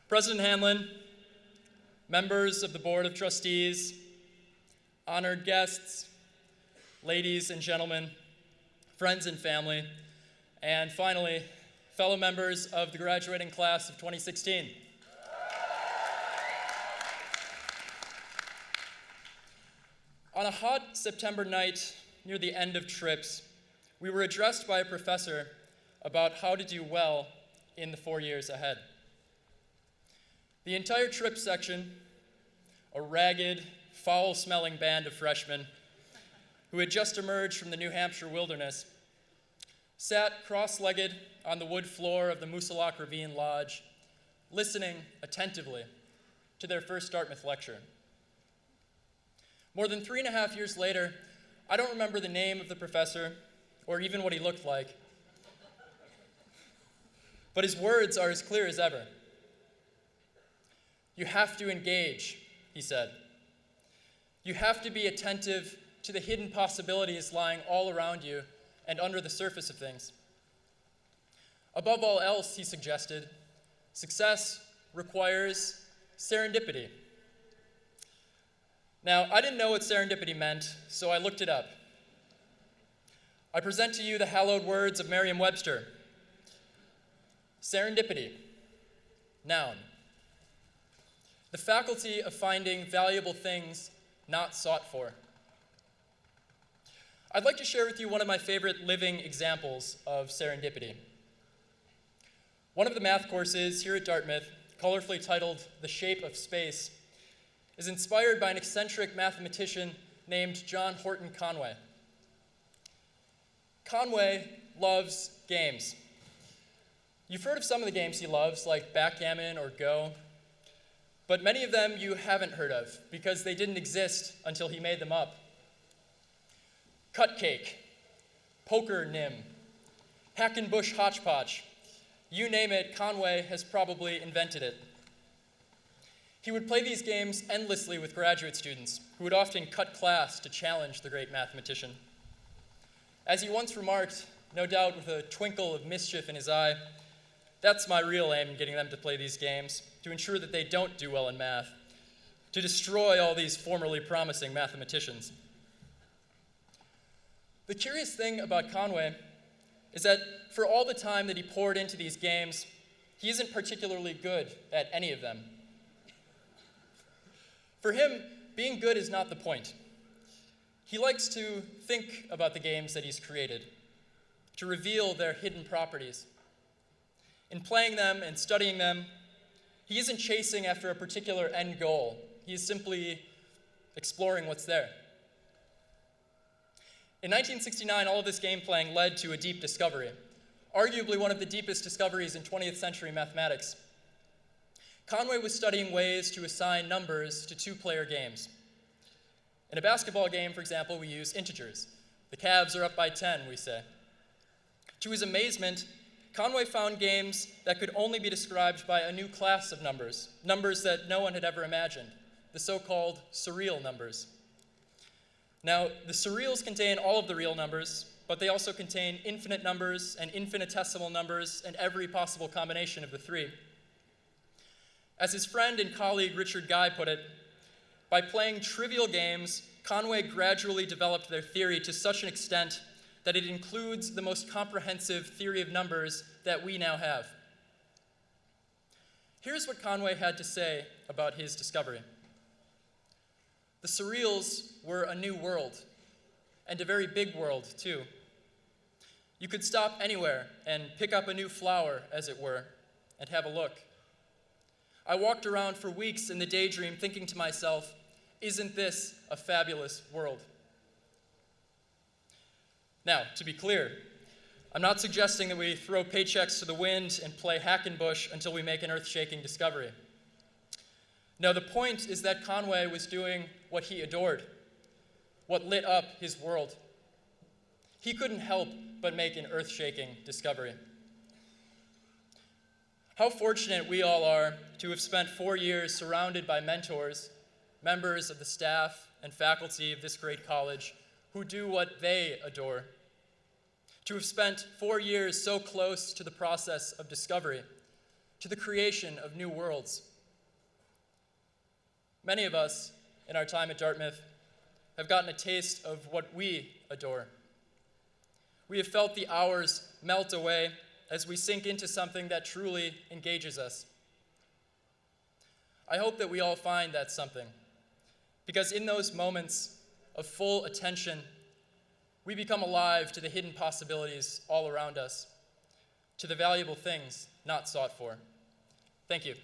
President Hanlon, members of the Board of Trustees, honored guests, ladies and gentlemen, friends and family, and finally, fellow members of the graduating class of 2016. On a hot September night near the end of trips, we were addressed by a professor about how to do well in the 4 years ahead. The entire trip section, a ragged, foul-smelling band of freshmen who had just emerged from the New Hampshire wilderness, sat cross-legged on the wood floor of the Moosilauke Ravine Lodge, listening attentively to their first Dartmouth lecture. More than 3.5 years later, I don't remember the name of the professor or even what he looked like, but his words are as clear as ever. You have to engage, he said. You have to be attentive to the hidden possibilities lying all around you and under the surface of things. Above all else, he suggested, success requires serendipity. Now, I didn't know what serendipity meant, so I looked it up. I present to you the hallowed words of Merriam-Webster. Serendipity, noun. The faculty of finding valuable things not sought for. I'd like to share with you one of my favorite living examples of serendipity. One of the math courses here at Dartmouth, colorfully titled The Shape of Space, is inspired by an eccentric mathematician named John Horton Conway. Conway loves games. You've heard of some of the games he loves, like backgammon or Go, but many of them you haven't heard of because they didn't exist until he made them up. Cutcake, poker nim, Hackenbush hodgepodge. You name it, Conway has probably invented it. He would play these games endlessly with graduate students who would often cut class to challenge the great mathematician. As he once remarked, no doubt with a twinkle of mischief in his eye, that's my real aim in getting them to play these games, to ensure that they don't do well in math, to destroy all these formerly promising mathematicians. The curious thing about Conway is that for all the time that he poured into these games, he isn't particularly good at any of them. For him, being good is not the point. He likes to think about the games that he's created, to reveal their hidden properties. In playing them and studying them, he isn't chasing after a particular end goal. He is simply exploring what's there. In 1969, all of this game playing led to a deep discovery, arguably one of the deepest discoveries in 20th century mathematics. Conway was studying ways to assign numbers to two-player games. In a basketball game, for example, we use integers. The Cavs are up by 10, we say. To his amazement, Conway found games that could only be described by a new class of numbers, numbers that no one had ever imagined, the so-called surreal numbers. Now, the surreals contain all of the real numbers, but they also contain infinite numbers and infinitesimal numbers and every possible combination of the three. As his friend and colleague Richard Guy put it, by playing trivial games, Conway gradually developed their theory to such an extent that it includes the most comprehensive theory of numbers that we now have. Here's what Conway had to say about his discovery. The surreals were a new world, and a very big world, too. You could stop anywhere and pick up a new flower, as it were, and have a look. I walked around for weeks in the daydream thinking to myself, isn't this a fabulous world? Now, to be clear, I'm not suggesting that we throw paychecks to the wind and play Hackenbush until we make an earth-shaking discovery. No, the point is that Conway was doing what he adored, what lit up his world. He couldn't help but make an earth-shaking discovery. How fortunate we all are to have spent 4 years surrounded by mentors, members of the staff and faculty of this great college who do what they adore. To have spent 4 years so close to the process of discovery, to the creation of new worlds. Many of us, in our time at Dartmouth, have gotten a taste of what we adore. We have felt the hours melt away as we sink into something that truly engages us. I hope that we all find that something, because in those moments of full attention, we become alive to the hidden possibilities all around us, to the valuable things not sought for. Thank you.